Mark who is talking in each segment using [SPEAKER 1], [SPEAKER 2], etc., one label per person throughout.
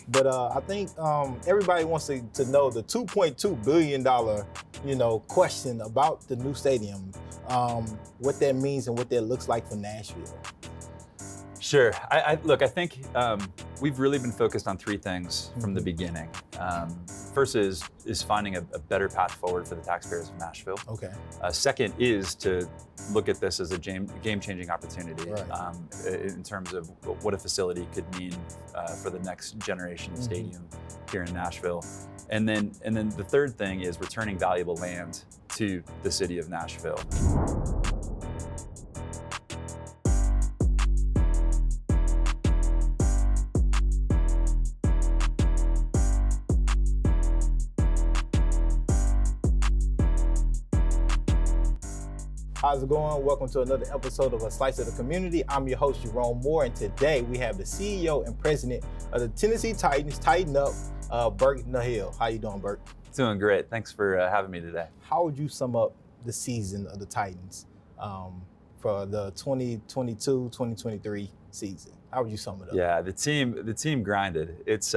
[SPEAKER 1] But I think everybody wants to know the $2.2 billion, question about the new stadium, what that means and what that looks like for Nashville.
[SPEAKER 2] Sure. I think we've really been focused on three things from the beginning. First is finding a better path forward for the taxpayers of Nashville.
[SPEAKER 1] Okay.
[SPEAKER 2] Second is to look at this as a game-changing opportunity,
[SPEAKER 1] Right.
[SPEAKER 2] In terms of what a facility could mean for the next generation stadium here in Nashville. And then the third thing is returning valuable land to the city of Nashville.
[SPEAKER 1] How's it going? Welcome to another episode of A Slice of the Community. I'm your host, Jerome Moore, and today we have the CEO and president of the Tennessee Titans, Tighten Up, Burke Nihill. How you doing, Burke?
[SPEAKER 2] Doing great. Thanks for having me today.
[SPEAKER 1] How would you sum up the season of the Titans for the 2022-2023 season? How would you sum it up?
[SPEAKER 2] Yeah, the team grinded. It's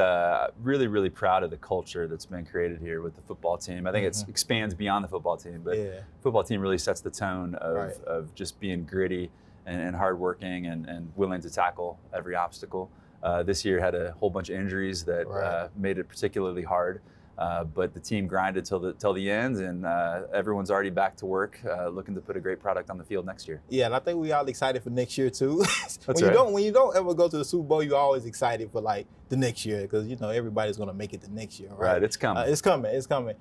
[SPEAKER 2] really, really proud of the culture that's been created here with the football team. I think it expands beyond the football team, but football team really sets the tone of just being gritty and hardworking and willing to tackle every obstacle. This year had a whole bunch of injuries that made it particularly hard. But the team grinded till the end, and everyone's already back to work, looking to put a great product on the field next year.
[SPEAKER 1] Yeah, and I think we all excited for next year too.
[SPEAKER 2] When
[SPEAKER 1] you don't ever go to the Super Bowl, you're always excited for like the next year because everybody's gonna make it the next year, right?
[SPEAKER 2] Right, it's coming.
[SPEAKER 1] It's coming.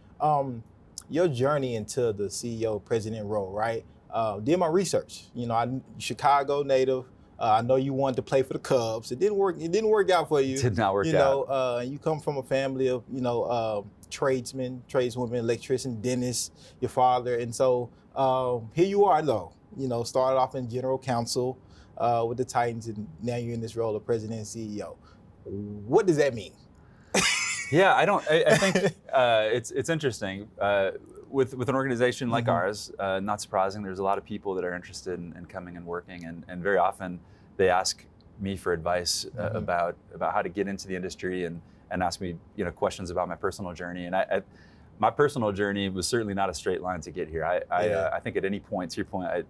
[SPEAKER 1] Your journey into the CEO president role, right? Did my research. I'm Chicago native. I know you wanted to play for the Cubs. It didn't work out for you.
[SPEAKER 2] It did not work out.
[SPEAKER 1] You come from a family of, tradesmen, tradeswomen, electrician, dentists, your father. And so here you are though, started off in general counsel with the Titans, and now you're in this role of president and CEO. What does that mean?
[SPEAKER 2] Yeah, I think it's interesting. With an organization like ours, not surprising, there's a lot of people that are interested in coming and working, and very often they ask me for advice about how to get into the industry and ask me questions about my personal journey. And my personal journey was certainly not a straight line to get here. I think at any point, to your point, I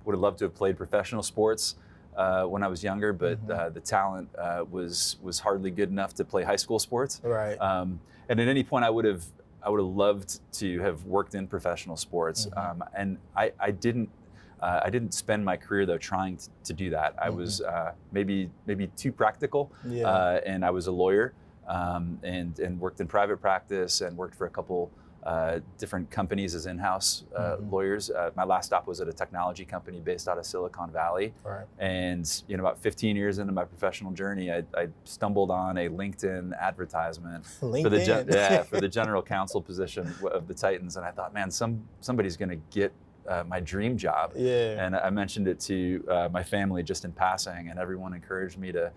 [SPEAKER 2] would have loved to have played professional sports when I was younger, but the talent was hardly good enough to play high school sports.
[SPEAKER 1] Right.
[SPEAKER 2] And at any point, I would have loved to have worked in professional sports, and I didn't spend my career though trying to do that. I was maybe too practical, and I was a lawyer, and worked in private practice and worked for a couple different companies as in-house lawyers. My last stop was at a technology company based out of Silicon Valley.
[SPEAKER 1] Right.
[SPEAKER 2] And about 15 years into my professional journey, I stumbled on a LinkedIn advertisement for the general counsel position of the Titans, and I thought, man, somebody's going to get my dream job.
[SPEAKER 1] Yeah.
[SPEAKER 2] And I mentioned it to my family just in passing, and everyone encouraged me to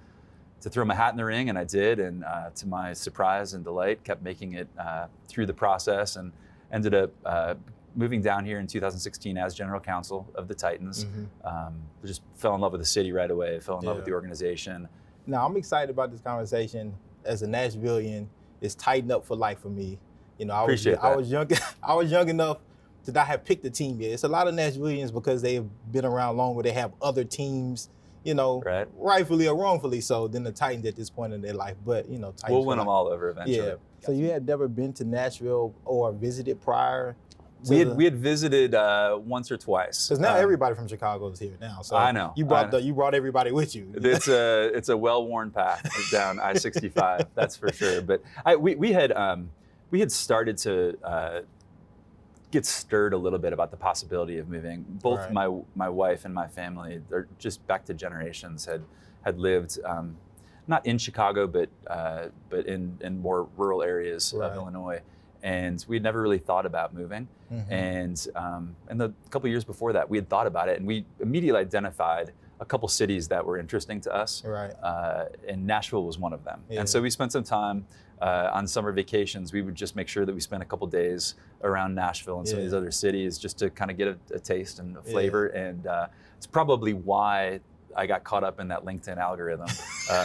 [SPEAKER 2] throw my hat in the ring, and I did, and to my surprise and delight, kept making it through the process, and ended up moving down here in 2016 as general counsel of the Titans. Just fell in love with the city right away, fell in love with the organization.
[SPEAKER 1] Now, I'm excited about this conversation. As a Nashvilleian, it's Tighten Up for life for me. I was young enough to not have picked a team yet. It's a lot of Nashvilleians because they've been around longer, they have other teams, rightfully or wrongfully so, than the Titans at this point in their life. But, Titans
[SPEAKER 2] we'll win them all over eventually.
[SPEAKER 1] Yeah. So you had never been to Nashville or visited prior?
[SPEAKER 2] We had visited once or twice.
[SPEAKER 1] Because now everybody from Chicago is here now. So
[SPEAKER 2] I know.
[SPEAKER 1] You brought everybody with you.
[SPEAKER 2] It's a well-worn path down I-65, that's for sure. But we had started to get stirred a little bit about the possibility of moving. Both my wife and my family, they're just back to generations, had lived not in Chicago, but in more rural areas of Illinois, and we'd never really thought about moving. And the couple years before that, we had thought about it, and we immediately identified a couple cities that were interesting to us.
[SPEAKER 1] Right.
[SPEAKER 2] And Nashville was one of them.
[SPEAKER 1] Yeah.
[SPEAKER 2] And so we spent some time on summer vacations. We would just make sure that we spent a couple days around Nashville and some of these other cities just to kind of get a taste and a flavor. And it's probably why I got caught up in that LinkedIn algorithm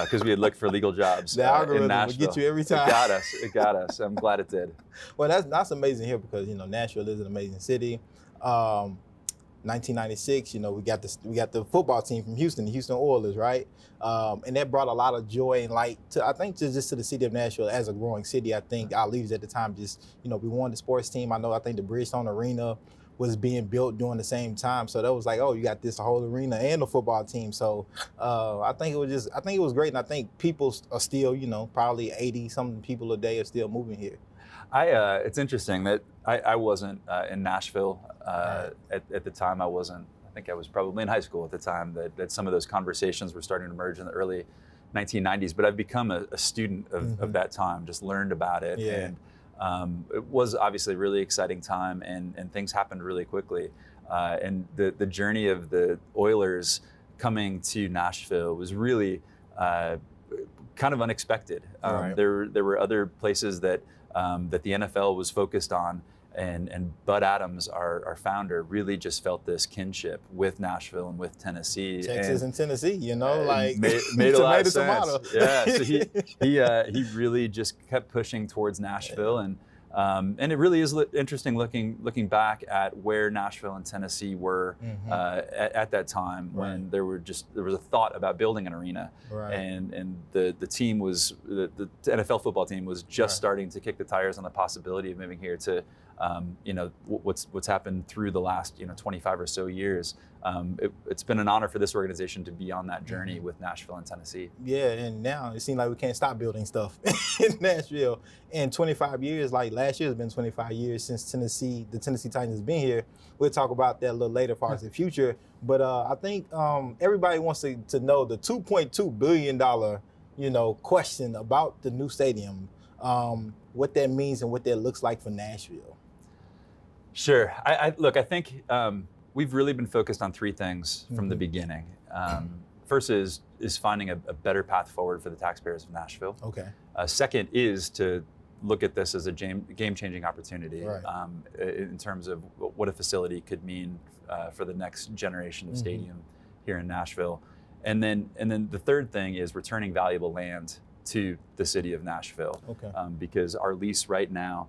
[SPEAKER 2] because we had looked for legal jobs.
[SPEAKER 1] The algorithm
[SPEAKER 2] in Nashville.
[SPEAKER 1] would get you every time.
[SPEAKER 2] It got us. I'm glad it did.
[SPEAKER 1] Well, that's amazing here because Nashville is an amazing city. 1996, we got the football team from Houston, the Houston Oilers, right? And that brought a lot of joy and light to the city of Nashville as a growing city. I think our leaders at the time we won the sports team. I think the Bridgestone Arena was being built during the same time. So that was like, oh, you got this whole arena and the football team. So I think it was great. And I think people are still, probably 80-something people a day are still moving here.
[SPEAKER 2] It's interesting that I wasn't in Nashville at the time. I think I was probably in high school at the time that some of those conversations were starting to emerge in the early 1990s. But I've become a student of that time, just learned about it.
[SPEAKER 1] Yeah.
[SPEAKER 2] And it was obviously a really exciting time, and things happened really quickly. And the journey of the Oilers coming to Nashville was really kind of unexpected.
[SPEAKER 1] Right.
[SPEAKER 2] There were other places that the NFL was focused on, and Bud Adams, our founder, really just felt this kinship with Nashville and with Tennessee.
[SPEAKER 1] Texas and Tennessee,
[SPEAKER 2] made a lot of sense. Yeah, so he really just kept pushing towards Nashville, and it really is interesting looking back at where Nashville and Tennessee were at that time when there was a thought about building an arena, and the team was the NFL football team was just starting to kick the tires on the possibility of moving here to what's happened through the last 25 or so years. It's been an honor for this organization to be on that journey with Nashville and Tennessee.
[SPEAKER 1] Yeah, and now it seems like we can't stop building stuff in Nashville. And 25 years, like last year has been 25 years since the Tennessee Titans has been here. We'll talk about that a little later as far as the future. But I think everybody wants to know the $2.2 billion, question about the new stadium, what that means and what that looks like for Nashville.
[SPEAKER 2] Sure. I think we've really been focused on three things from the beginning. First is finding a better path forward for the taxpayers of Nashville.
[SPEAKER 1] Okay.
[SPEAKER 2] Second is to look at this as a game-changing opportunity in terms of what a facility could mean for the next generation of stadium here in Nashville. And then the third thing is returning valuable land to the city of Nashville.
[SPEAKER 1] Okay.
[SPEAKER 2] Because our lease right now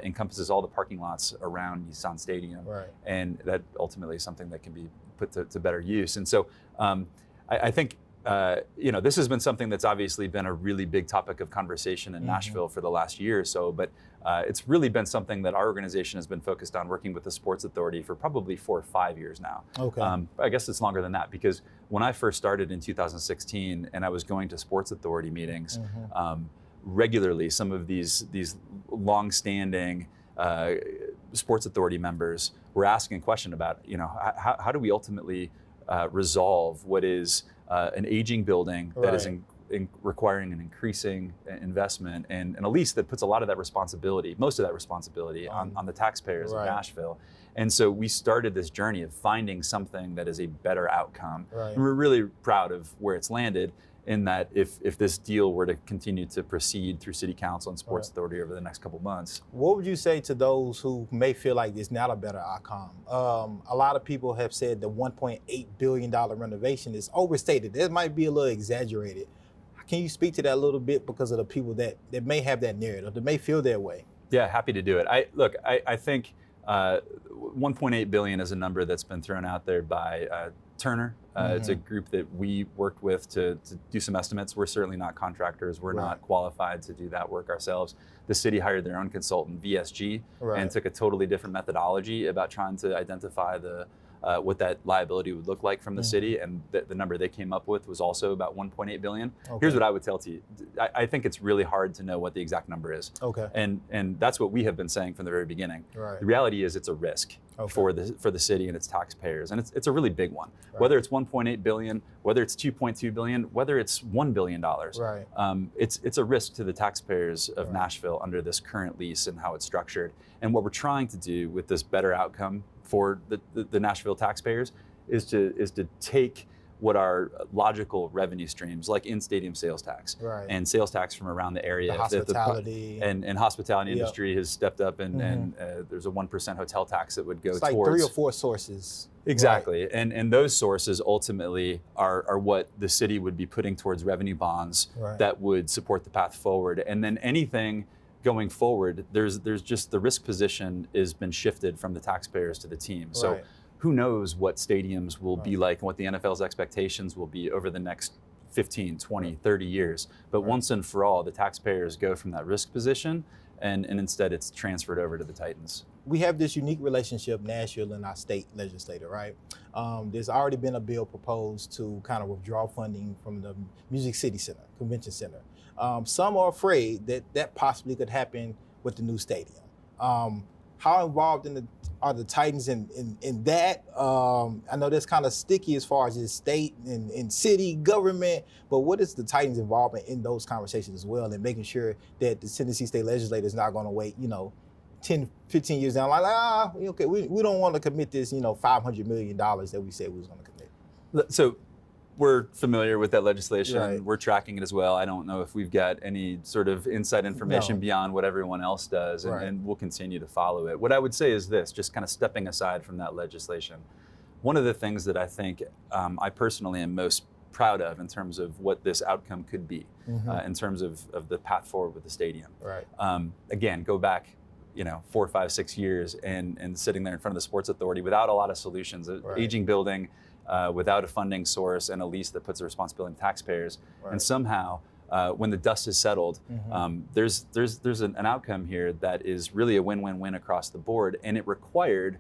[SPEAKER 2] encompasses all the parking lots around Nissan Stadium, and that ultimately is something that can be put to better use. And so I think this has been something that's obviously been a really big topic of conversation in Nashville for the last year or so, but it's really been something that our organization has been focused on working with the Sports Authority for probably 4 or 5 years now.
[SPEAKER 1] Okay.
[SPEAKER 2] I guess it's longer than that, because when I first started in 2016 and I was going to Sports Authority meetings, regularly, some of these long-standing Sports Authority members were asking a question about, how do we ultimately resolve what is an aging building that is requiring an increasing investment and a lease that puts a lot of that responsibility, most of that responsibility on the taxpayers of Nashville. And so we started this journey of finding something that is a better outcome. And we're really proud of where it's landed, in that if this deal were to continue to proceed through City Council and Sports Authority over the next couple months.
[SPEAKER 1] What would you say to those who may feel like it's not a better outcome? A lot of people have said the $1.8 billion renovation is overstated. It might be a little exaggerated. Can you speak to that a little bit, because of the people that may have that narrative, that may feel that way?
[SPEAKER 2] Yeah, happy to do it. I think $1.8 billion is a number that's been thrown out there by Turner. It's a group that we worked with to do some estimates. We're certainly not contractors. We're not qualified to do that work ourselves. The city hired their own consultant, VSG, and took a totally different methodology about trying to identify what that liability would look like from the city, and the number they came up with was also about $1.8 billion. Here's what I would tell to you. I think it's really hard to know what the exact number is. And that's what we have been saying from the very beginning. The reality is it's a risk for the city and its taxpayers, and it's a really big one. Whether it's $1.8 billion, whether it's $2.2 billion, whether it's $1 billion, it's a risk to the taxpayers of Nashville under this current lease and how it's structured. And what we're trying to do with this better outcome for the Nashville taxpayers is to take what are logical revenue streams, like in-stadium sales tax and sales tax from around the area.
[SPEAKER 1] The hospitality.
[SPEAKER 2] And hospitality industry has stepped up, and there's a 1% hotel tax that would go
[SPEAKER 1] it's
[SPEAKER 2] towards.
[SPEAKER 1] like 3 or 4 sources.
[SPEAKER 2] Exactly, and those sources ultimately are what the city would be putting towards revenue bonds that would support the path forward. And then anything going forward, there's just the risk position has been shifted from the taxpayers to the team. So who knows what stadiums will be like and what the NFL's expectations will be over the next 15, 20, 30 years. But once and for all, the taxpayers go from that risk position and instead it's transferred over to the Titans.
[SPEAKER 1] We have this unique relationship, Nashville and our state legislator, right? There's already been a bill proposed to kind of withdraw funding from the Music City Center, Convention Center. Some are afraid that possibly could happen with the new stadium. How involved are the Titans in that? I know that's kind of sticky as far as the state and city government, but what is the Titans' involvement in those conversations as well, and making sure that the Tennessee state legislator is not going to wait, 10, 15 years down, okay, we don't want to commit this, $500 million that we said we was going to commit.
[SPEAKER 2] So we're familiar with that legislation. We're tracking it as well. I don't know if we've got any sort of inside information beyond what everyone else does, and we'll continue to follow it. What I would say is this, just kind of stepping aside from that legislation, one of the things that I think I personally am most proud of in terms of what this outcome could be, in terms of the path forward with the stadium. Again, go back 4, 5, 6 years and sitting there in front of the Sports Authority without a lot of solutions, an aging building, without a funding source and a lease that puts the responsibility on taxpayers. And somehow, when the dust has settled, there's an outcome here that is really a win-win-win across the board, and it required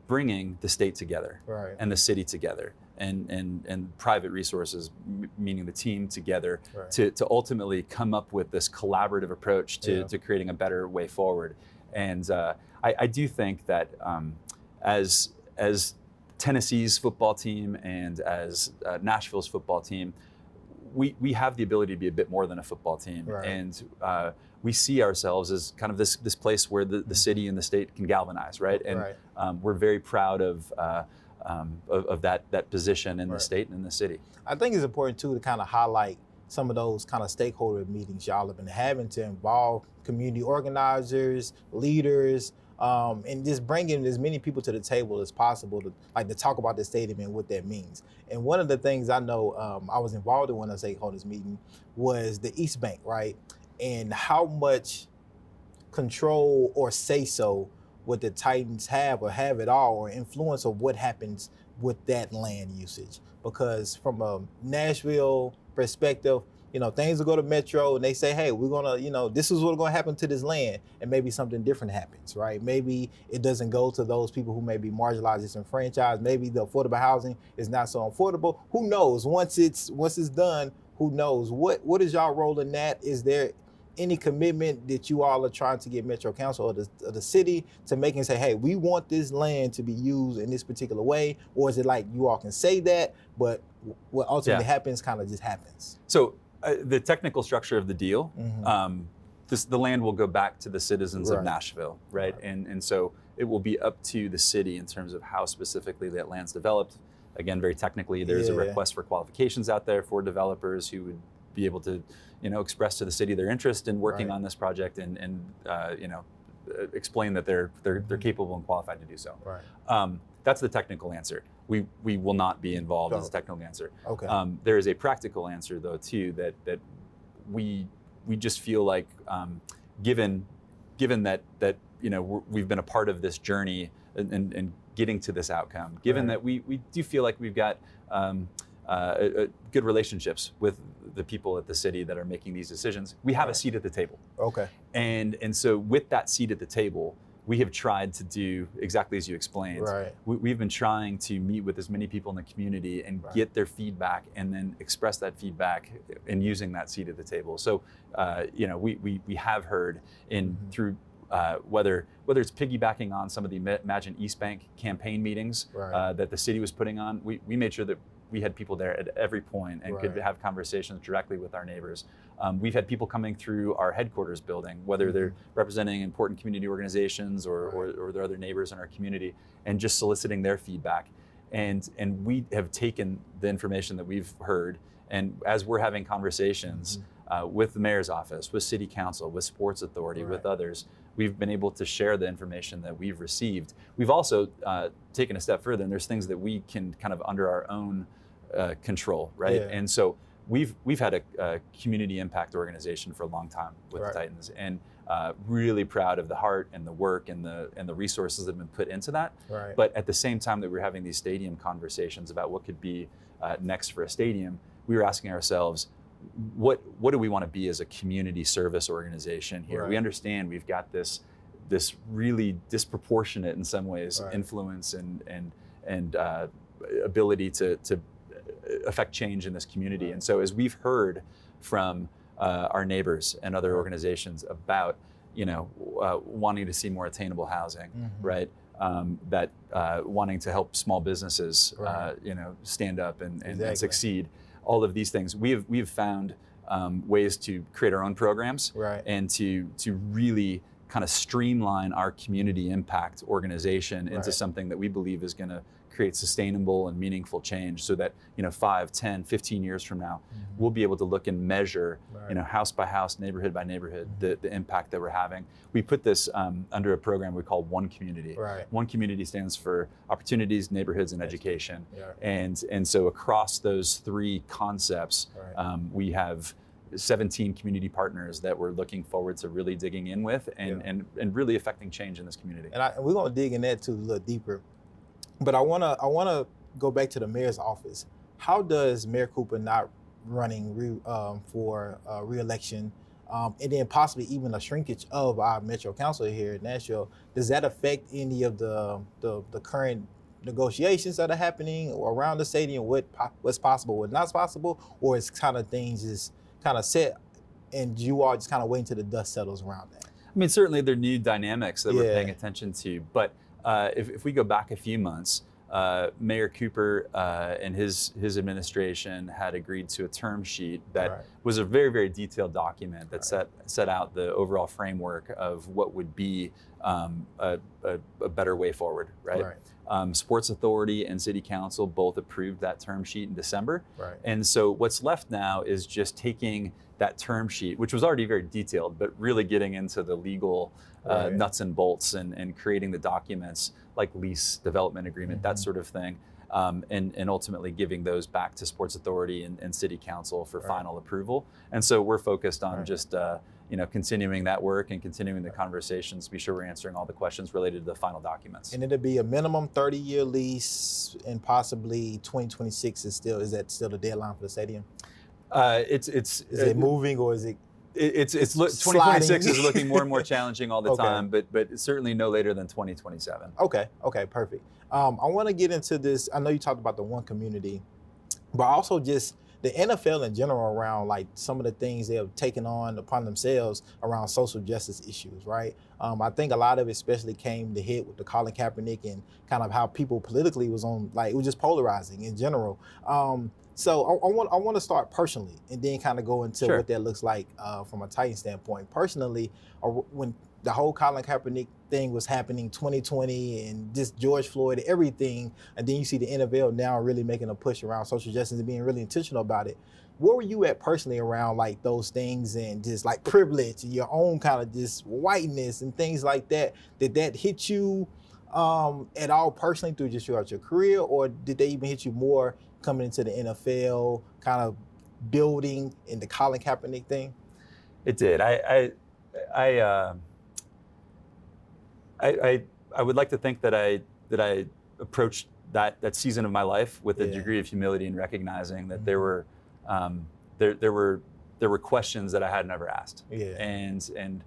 [SPEAKER 2] bringing the state together and the city together and private resources, meaning the team together to ultimately come up with this collaborative approach to creating a better way forward. And I do think that as Tennessee's football team and as Nashville's football team, we have the ability to be a bit more than a football team. And we see ourselves as kind of this place where the city and the state can galvanize, And we're very proud of that position in the state and in the city.
[SPEAKER 1] I think it's important too to kind of highlight some of those kind of stakeholder meetings y'all have been having to involve community organizers, leaders, and just bringing as many people to the table as possible to talk about the stadium and what that means. And one of the things I know I was involved in one of the stakeholders meeting was the East Bank, and how much control or say-so would the Titans have or have it all, or influence of what happens with that land usage. Because from a Nashville perspective, things will go to Metro and they say, hey, we're gonna, this is what's gonna happen to this land, and maybe something different happens, Maybe it doesn't go to those people who may be marginalized, disenfranchised. Maybe the affordable housing is not so affordable. Who knows? Once it's done, who knows? What is y'all role in that? Is there any commitment that you all are trying to get Metro Council or the city to make and say, hey, we want this land to be used in this particular way? Or is it like you all can say that, but what ultimately happens kind of just happens?
[SPEAKER 2] So the technical structure of the deal, the land will go back to the citizens of Nashville, And so it will be up to the city in terms of how specifically that land's developed. Again, very technically, there's a request for qualifications out there for developers who would be able to, express to the city their interest in working on this project and explain that they're capable and qualified to do so. That's the technical answer. We will not be involved as a technical answer. There is a practical answer though too that we just feel like given that we've been a part of this journey and getting to this outcome, given that we do feel like we've got good relationships with the people at the city that are making these decisions, we have a seat at the table. And so with that seat at the table, we have tried to do exactly as you explained. We've been trying to meet with as many people in the community and get their feedback and then express that feedback in using that seat at the table. So, we have heard through whether it's piggybacking on some of the Imagine East Bank campaign meetings that the city was putting on, we made sure that we had people there at every point and could have conversations directly with our neighbors. We've had people coming through our headquarters building, whether they're representing important community organizations or their other neighbors in our community, and just soliciting their feedback. And we have taken the information that we've heard, and as we're having conversations, with the mayor's office, with city council, with sports authority, with others, we've been able to share the information that we've received. We've also taken a step further, and there's things that we can kind of under our own control, right?
[SPEAKER 1] Yeah.
[SPEAKER 2] And so we've had a community impact organization for a long time with the Titans, and really proud of the heart and the work and the resources that have been put into that.
[SPEAKER 1] Right.
[SPEAKER 2] But at the same time that we're having these stadium conversations about what could be next for a stadium, we were asking ourselves, what do we want to be as a community service organization here? We understand we've got this really disproportionate in some ways influence and ability to affect change in this community. And so as we've heard from our neighbors and other organizations about wanting to see more attainable housing, right? That wanting to help small businesses stand up and succeed. All of these things, we've found ways to create our own programs and to really kind of streamline our community impact organization into something that we believe is going to create sustainable and meaningful change, so that 5, 10, 15 years from now, we'll be able to look and measure house by house, neighborhood by neighborhood, the impact that we're having. We put this under a program we call One Community. One Community stands for opportunities, neighborhoods, and education. And so across those three concepts, we have 17 community partners that we're looking forward to really digging in with and really affecting change in this community. And
[SPEAKER 1] we're gonna dig in that too a little deeper. But I wanna go back to the mayor's office. How does Mayor Cooper not running for re-election, and then possibly even a shrinkage of our Metro Council here in Nashville, does that affect any of the current negotiations that are happening around the stadium? What's possible, what's not possible, or is kind of things just kind of set and you are just kind of waiting till the dust settles around that?
[SPEAKER 2] I mean, certainly there are new dynamics that we're paying attention to, but if we go back a few months, Mayor Cooper and his administration had agreed to a term sheet that was a very, very detailed document that set out the overall framework of what would be a better way forward, right? Sports Authority and City Council both approved that term sheet in December. And so what's left now is just taking that term sheet, which was already very detailed, but really getting into the legal nuts and bolts and creating the documents like lease, development agreement, that sort of thing, and ultimately giving those back to Sports Authority and City Council for final approval. And so we're focused on just continuing that work and continuing the conversations to be sure we're answering all the questions related to the final documents.
[SPEAKER 1] And it'll be a minimum 30-year lease, and possibly 2026 is that still the deadline for the stadium?
[SPEAKER 2] Is
[SPEAKER 1] it moving, or is it?
[SPEAKER 2] It's 2026 is looking more and more challenging all the time, but certainly no later than 2027.
[SPEAKER 1] Okay, perfect. I want to get into this. I know you talked about the One Community, but also just the NFL in general around like some of the things they have taken on upon themselves around social justice issues, right? I think a lot of it especially came to hit with the Colin Kaepernick and kind of how people politically was on, like, it was just polarizing in general. So I want to start personally and then kind of go into what that looks like from a Titan standpoint. Personally, when the whole Colin Kaepernick thing was happening, 2020, and just George Floyd, everything, and then you see the NFL now really making a push around social justice and being really intentional about it. Where were you at personally around like those things and just like privilege and your own kind of just whiteness and things like that? Did that hit you at all personally through just throughout your career, or did they even hit you more coming into the NFL, kind of building in the Colin Kaepernick thing?
[SPEAKER 2] It did. I would like to think that I approached that season of my life with a degree of humility and recognizing that there were questions that I had never asked, and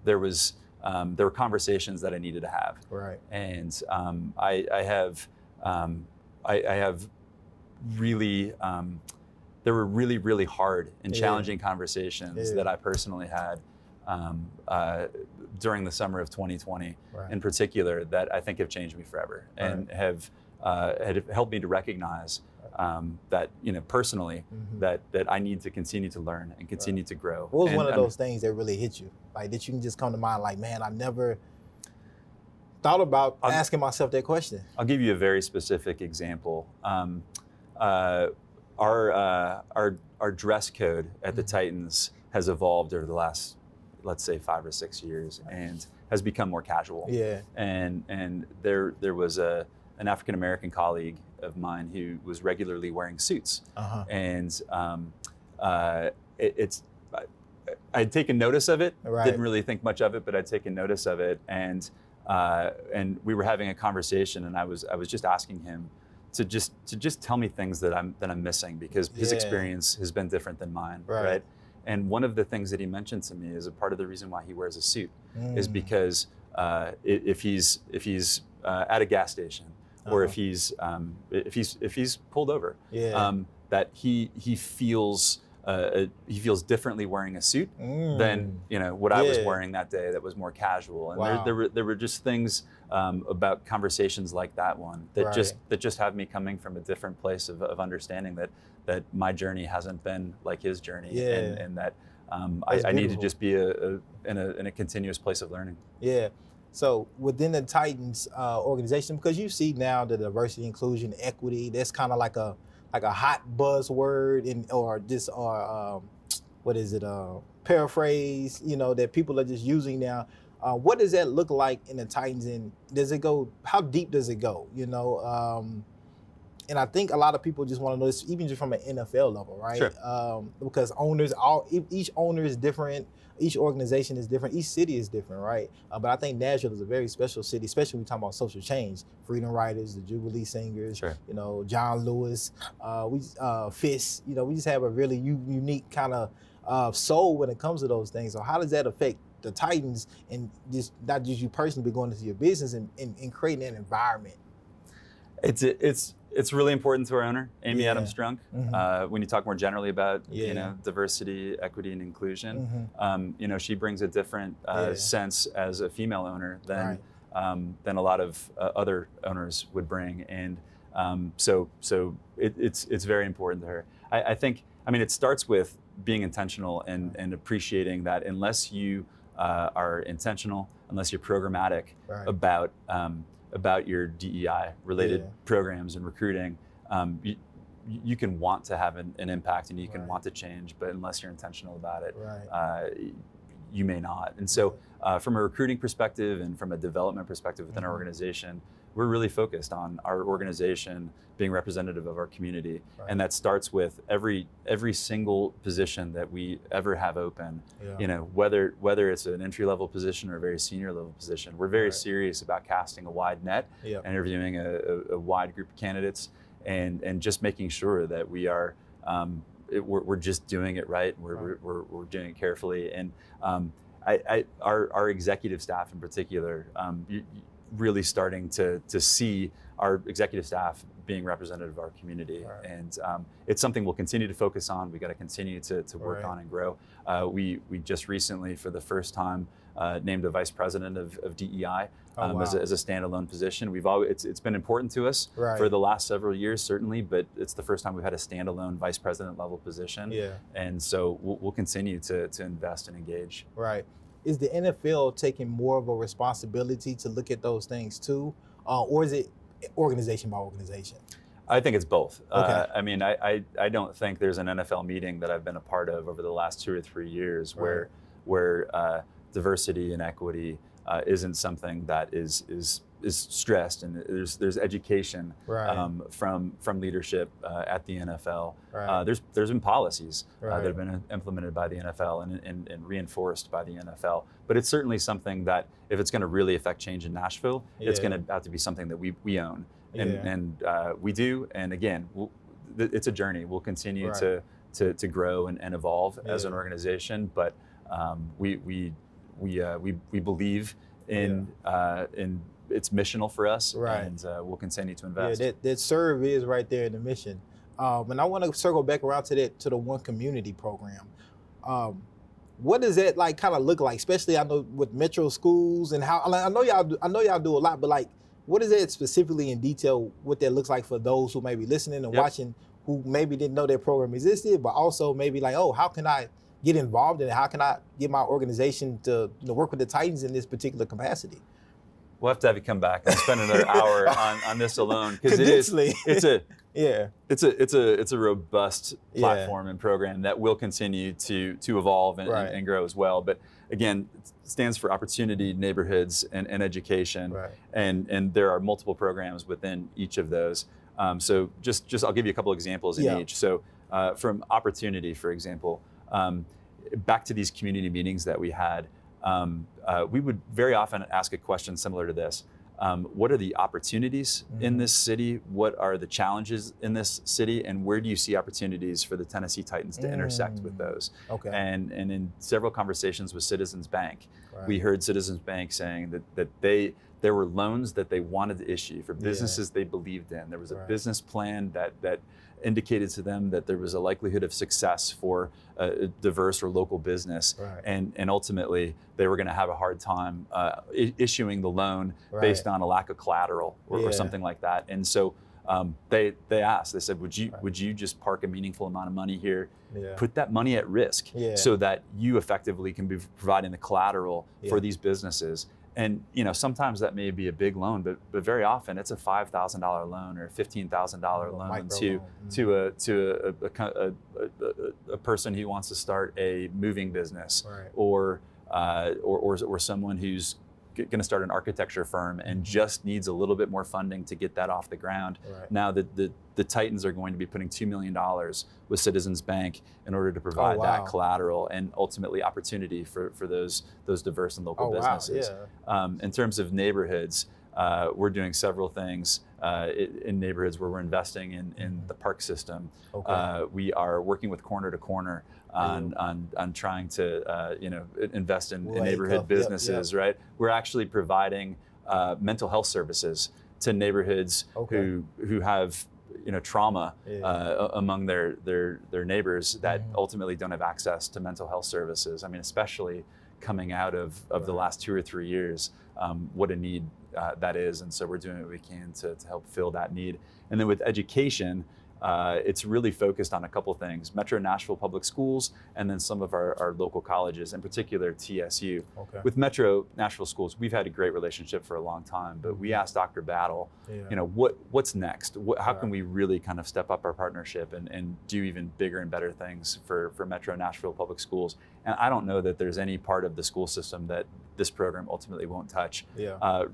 [SPEAKER 2] there were conversations that I needed to have, and I have really there were really hard and challenging conversations that I personally had during the summer of 2020 in particular that I think have changed me forever and have helped me to recognize that personally that I need to continue to learn and continue to grow.
[SPEAKER 1] What was one of those things that really hit you? Like, that you can just come to mind, like, man, I never thought about asking myself that question?
[SPEAKER 2] I'll give you a very specific example. Our our dress code at the Titans has evolved over the last, let's say, 5 or 6 years, and has become more casual.
[SPEAKER 1] Yeah.
[SPEAKER 2] And there was an African American colleague of mine who was regularly wearing suits, and I'd taken notice of it.
[SPEAKER 1] Right.
[SPEAKER 2] Didn't really think much of it, but I'd taken notice of it, and we were having a conversation, and I was just asking him to just tell me things that I'm missing, because his experience has been different than mine, right? And one of the things that he mentioned to me is a part of the reason why he wears a suit is because if he's at a gas station, or if he's pulled over, that he feels differently wearing a suit than what I was wearing that day that was more casual. And there were just things about conversations like that one that just have me coming from a different place of understanding that my journey hasn't been like his journey, and that I need to just be in a continuous place of learning.
[SPEAKER 1] Yeah. So within the Titans organization, because you see now the diversity, inclusion, equity, that's kind of like a hot buzzword, paraphrase, that people are just using now. What does that look like in the Titans, and how deep does it go? And I think a lot of people just want to know this, even just from an NFL level, right?
[SPEAKER 2] Sure.
[SPEAKER 1] Because each owner is different, each organization is different, each city is different, right? But I think Nashville is a very special city, especially when we talk about social change. Freedom Riders, the Jubilee Singers,
[SPEAKER 2] sure.
[SPEAKER 1] John Lewis, Fist. We just have a really unique kind of soul when it comes to those things. So how does that affect the Titans, and just not just you personally, but going into your business and creating that environment?
[SPEAKER 2] It's really important to our owner, Amy Adams Strunk. When you talk more generally about diversity, equity, and inclusion, she brings a different sense as a female owner than a lot of other owners would bring, and so it's very important to her. I think it starts with being intentional and appreciating that unless you are intentional, unless you're programmatic about your DEI related programs and recruiting, you can want to have an impact, and you can want to change, but unless you're intentional about it, you may not. And so from a recruiting perspective and from a development perspective within our organization, we're really focused on our organization being representative of our community. And that starts with every single position that we ever have open, whether it's an entry-level position or a very senior level position. We're very serious about casting a wide net, interviewing a wide group of candidates, and just making sure that we are we're just doing it right. We're doing it carefully. And our executive staff in particular, really starting to see our executive staff being representative of our community. And it's something we'll continue to focus on. We got to continue to work on and grow. We just recently, for the first time, named a vice president of DEI as a standalone position. It's been important to us for the last several years, certainly, but it's the first time we've had a standalone vice president level position. And so we'll continue to invest and engage.
[SPEAKER 1] Right. Is the NFL taking more of a responsibility to look at those things too, or is it organization by organization?
[SPEAKER 2] I think it's both.
[SPEAKER 1] Okay.
[SPEAKER 2] I don't think there's an NFL meeting that I've been a part of over the last 2 or 3 years where diversity and equity isn't something that is stressed, and there's education from leadership at the NFL. There's been policies that have been implemented by the NFL and reinforced by the NFL, but it's certainly something that if it's going to really affect change in Nashville, it's going to have to be something that we own, and we do. And again, it's a journey. We'll continue to grow and evolve as an organization, but we believe in it's missional for us, and we'll continue to invest.
[SPEAKER 1] That serve is right there in the mission. And I want to circle back around to the One Community program. What does that kind of look like, especially I know with metro schools, and how I know y'all do a lot, but what is that specifically in detail, what that looks like for those who may be listening and watching, who maybe didn't know that program existed, but also maybe how can I get involved in it? How can I get my organization to work with the Titans in this particular capacity?
[SPEAKER 2] We'll have to have you come back and spend another hour on this alone, because it's a robust platform and program that will continue to evolve and grow as well. But again, it stands for opportunity, neighborhoods, and education. And there are multiple programs within each of those. So just I'll give you a couple examples in each. So from opportunity, for example, back to these community meetings that we had, we would very often ask a question similar to this. What are the opportunities in this city? What are the challenges in this city? And where do you see opportunities for the Tennessee Titans to intersect with those? And in several conversations with Citizens Bank, we heard Citizens Bank saying that there were loans that they wanted to issue for businesses they believed in. There was a business plan that indicated to them that there was a likelihood of success for a diverse or local business, and ultimately they were going to have a hard time issuing the loan based on a lack of collateral or something like that. And so they asked, they said, would you just park a meaningful amount of money here, put that money at risk so that you effectively can be providing the collateral for these businesses? And sometimes that may be a big loan, but very often it's a $5,000 loan or a $15,000 loan to a person who wants to start a moving business, or someone who's going to start an architecture firm and just needs a little bit more funding to get that off the ground. Now the Titans are going to be putting $2 million with Citizens Bank in order to provide that collateral and ultimately opportunity for those diverse and local businesses. In terms of neighborhoods, we're doing several things in neighborhoods where we're investing in the park system. We are working with Corner to Corner on trying to invest in neighborhood businesses. Right, we're actually providing mental health services to neighborhoods who have trauma among their neighbors that ultimately don't have access to mental health services. I mean, especially coming out of the last 2 or 3 years, what a need that is. And so we're doing what we can to help fill that need. And then with education, it's really focused on a couple things: Metro Nashville Public Schools, and then some of our local colleges, in particular TSU. With Metro Nashville Schools, we've had a great relationship for a long time, but we asked Dr. Battle, what's next? How can we really kind of step up our partnership and do even bigger and better things for Metro Nashville Public Schools? And I don't know that there's any part of the school system that this program ultimately won't touch.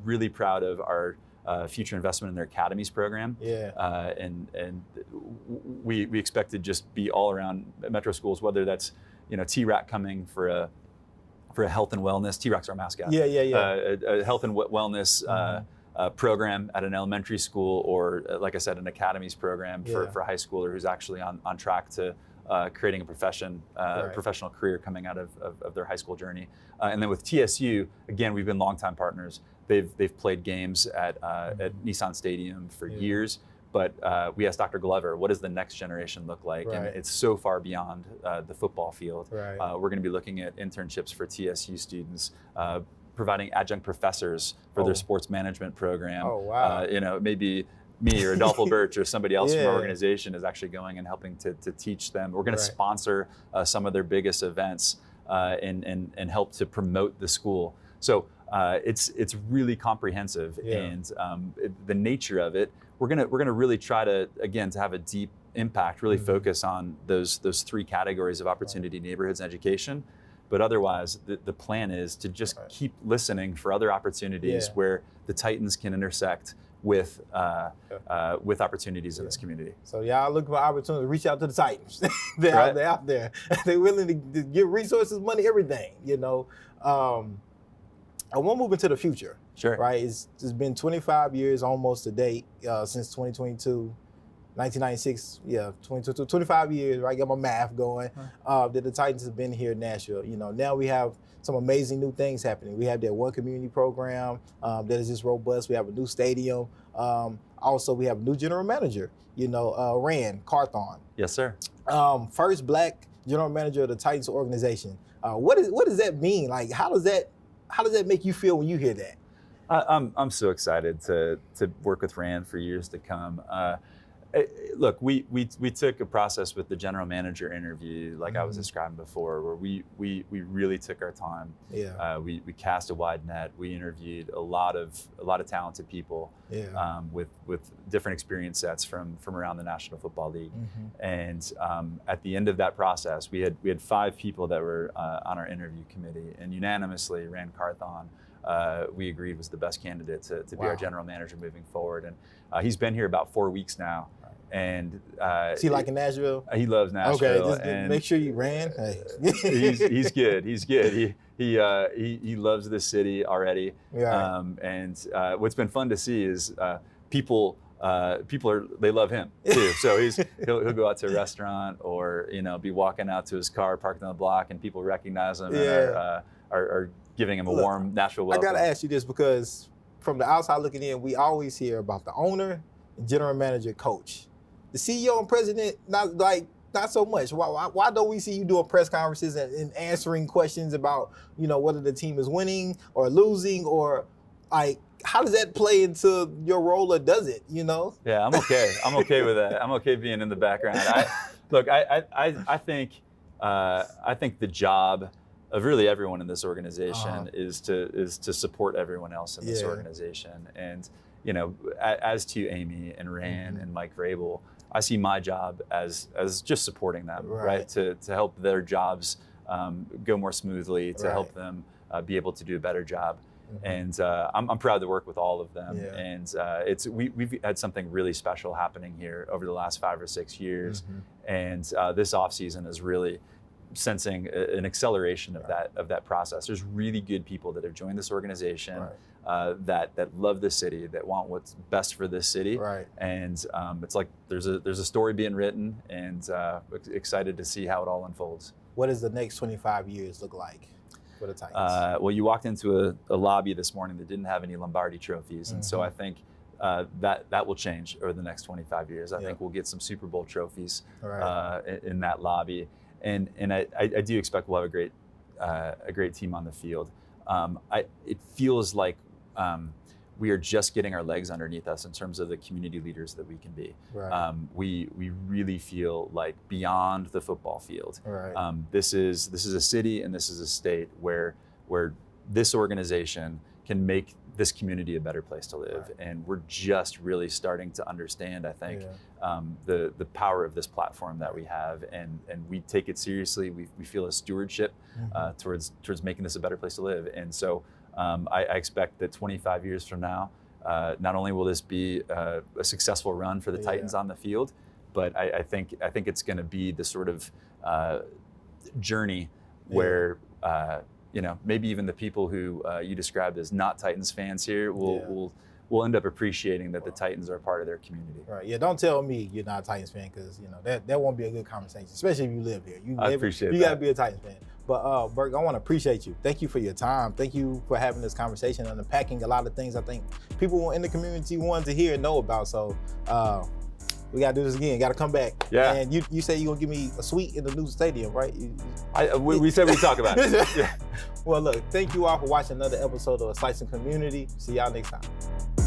[SPEAKER 2] Really proud of our future investment in their academies program. And we expect to just be all around Metro schools, whether that's T-RAC coming for a health and wellness. T-RAC's our mascot. A health and wellness program at an elementary school, or like I said, an academies program for a high schooler who's actually on track to creating a professional career coming out of their high school journey. And then with TSU, again, we've been longtime partners. They've played games at Nissan Stadium for years, but we asked Dr. Glover, what does the next generation look like? And it's so far beyond the football field. We're going to be looking at internships for TSU students, providing adjunct professors for their sports management program. Maybe me or Adolfo Birch or somebody else from our organization is actually going and helping to teach them. We're going to sponsor some of their biggest events and help to promote the school. So it's really comprehensive, and the nature of it, we're gonna really try to have a deep impact, really focus on those 3 categories of opportunity, neighborhoods, and education. But otherwise, the plan is to just keep listening for other opportunities where the Titans can intersect with opportunities in this community.
[SPEAKER 1] So y'all looking for opportunities, reach out to the Titans. They're out there. They're willing to give resources, money, everything. I want to move into the future. Right? It's been 25 years almost to date since 2022. 1996, 22, 25 years, right? Got my math going. That the Titans have been here in Nashville. Now we have some amazing new things happening. We have that one community program that is just robust. We have a new stadium. Also, we have a new general manager, Rand Carthon.
[SPEAKER 2] Yes, sir.
[SPEAKER 1] First Black general manager of the Titans organization. What does that mean? Like, how does that make you feel when you hear that?
[SPEAKER 2] I'm so excited to work with Rand for years to come. Look, we took a process with the general manager interview, like I was describing before, where we really took our time.
[SPEAKER 1] Yeah.
[SPEAKER 2] We cast a wide net. We interviewed a lot of talented people, with different experience sets from around the National Football League. And at the end of that process, we had 5 people that were on our interview committee, and unanimously Rand Carthon, we agreed was the best candidate to be our general manager moving forward. And he's been here about 4 weeks now. And
[SPEAKER 1] is he liking Nashville?
[SPEAKER 2] He loves Nashville.
[SPEAKER 1] Okay, just make sure you ran. Hey.
[SPEAKER 2] he's good. He's good. He loves this city already.
[SPEAKER 1] Yeah.
[SPEAKER 2] And what's been fun to see is people they love him too. So he'll go out to a restaurant, or be walking out to his car parked on the block, and people recognize him and are giving him a warm Nashville welcome.
[SPEAKER 1] I gotta ask you this, because from the outside looking in, we always hear about the owner, general manager, coach. The CEO and president, not so much. Why don't we see you doing press conferences and answering questions about, whether the team is winning or losing, or how does that play into your role, or does it,
[SPEAKER 2] Yeah, I'm okay. I'm okay with that. I'm okay being in the background. I think the job of really everyone in this organization is to support everyone else in this organization. And as to Amy and Rand and Mike Vrabel, I see my job as just supporting them, right? To help their jobs go more smoothly, to help them be able to do a better job. And I'm proud to work with all of them. And we've had something really special happening here over the last 5 or 6 years. And this off season is really sensing an acceleration of that process. There's really good people that have joined this organization. That love this city, that want what's best for this city, and it's like there's a story being written, and excited to see how it all unfolds.
[SPEAKER 1] What does the next 25 years look like for the Titans?
[SPEAKER 2] Well, you walked into a lobby this morning that didn't have any Lombardi trophies, and so I think that will change over the next 25 years. I think we'll get some Super Bowl trophies in that lobby, and I do expect we'll have a great team on the field. It feels like we are just getting our legs underneath us in terms of the community leaders that we can be. We really feel like beyond the football field. This is a city and this is a state where this organization can make this community a better place to live. And we're just really starting to understand, I think, the power of this platform that we have, and we take it seriously. We feel a stewardship towards making this a better place to live. And so I expect that 25 years from now, not only will this be a successful run for the Titans on the field, but I think it's going to be the sort of journey where maybe even the people who you described as not Titans fans here will end up appreciating that the Titans are a part of their community.
[SPEAKER 1] Yeah, don't tell me you're not a Titans fan, because that won't be a good conversation, especially if you live here.
[SPEAKER 2] I appreciate that.
[SPEAKER 1] You got to be a Titans fan. But Burke, I want to appreciate you. Thank you for your time. Thank you for having this conversation and unpacking a lot of things I think people in the community want to hear and know about. So we got to do this again. Got to come back.
[SPEAKER 2] Yeah.
[SPEAKER 1] And you say you're going to give me a suite in the new stadium, right?
[SPEAKER 2] We said we'd talk about it.
[SPEAKER 1] Well, look, thank you all for watching another episode of A Slice in Community. See y'all next time.